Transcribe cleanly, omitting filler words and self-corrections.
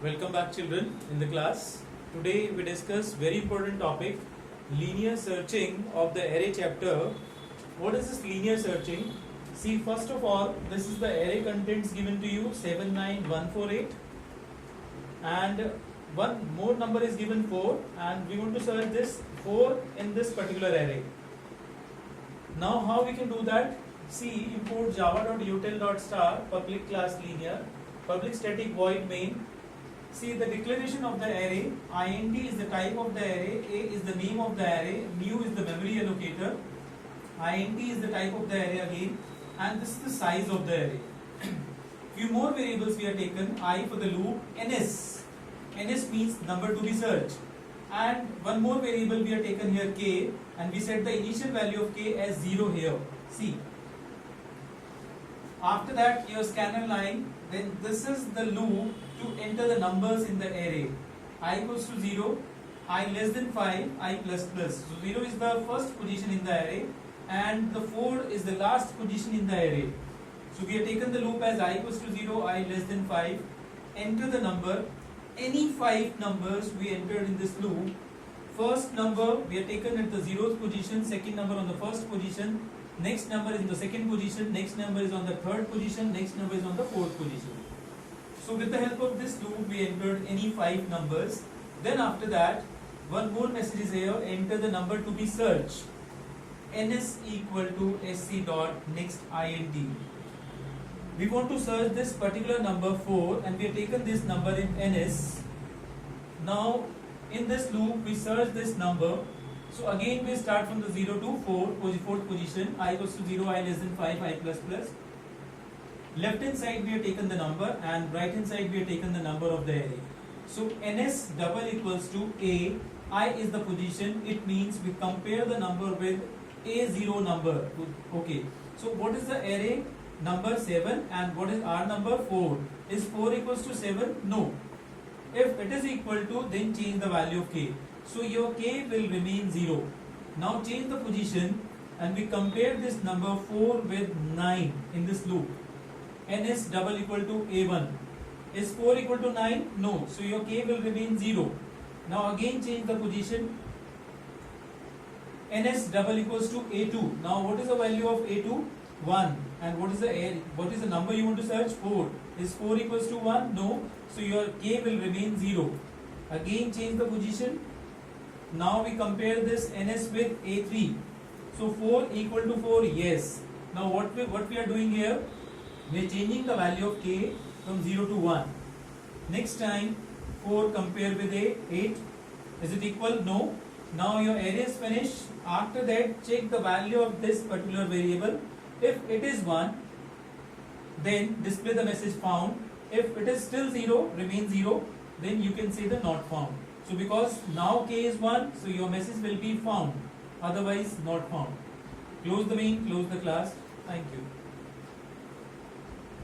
Welcome back children in the class. Today we discuss very important topic, linear searching of the array chapter. What is this linear searching? See, first of all, this is the array contents given to you 79148 and one more number is given 4 and we want to search this 4 in this particular array. Now how we can do that? See, import java.util.star public class linear public static void main. See, the declaration of the array, int is the type of the array, a is the name of the array, mu is the memory allocator, int is the type of the array again, and this is the size of the array. Few more variables we have taken, I for the loop, ns means number to be searched, and one more variable we have taken here k, and we set the initial value of k as 0 here. See, after that your scanner line, then this is the loop to enter the numbers in the array. I equals to 0, I less than 5, I plus plus. So 0 is the first position in the array and the 4 is the last position in the array. So we have taken the loop as I equals to 0, I less than 5, enter the number. Any 5 numbers we entered in this loop. First number we have taken at the 0th position, second number on the first position, next number is in the second position, next number is on the third position, next number is on the fourth position. So with the help of this loop we entered any 5 numbers. Then after that one more message is here, enter the number to be searched. ns equal to sc dot next int. We want to search this particular number 4 and we have taken this number in ns. Now in this loop we search this number. So again we start from the 0 to 4th position, I equals to 0, I less than 5, I plus plus. Left hand side we have taken the number and right hand side we have taken the number of the array. So ns double equals to a, I is the position, it means we compare the number with a0 number. Okay, so what is the array? Number 7 and what is our number? 4. Is 4 equals to 7? No. If it is equal to, then change the value of k. So your k will remain 0. Now change the position and we compare this number 4 with 9 in this loop. ns double equal to a1. Is 4 equal to 9? No. So your k will remain 0. Now again change the position. ns double equals to a2. Now what is the value of a2? 1. And what is the number you want to search? 4. Is 4 equals to 1? No. So your k will remain 0. Again change the position. Now we compare this ns with a3. So 4 equal to 4? Yes. Now what we are doing here? We are changing the value of k from 0 to 1. Next time 4 compare with 8. Is it equal? No. Now your array is finished. After that check the value of this particular variable. If it is 1, then display the message found. If it is still 0, remain 0, then you can say the not found. So because now k is 1, so your message will be found, otherwise not found. Close the main, close the class. Thank you.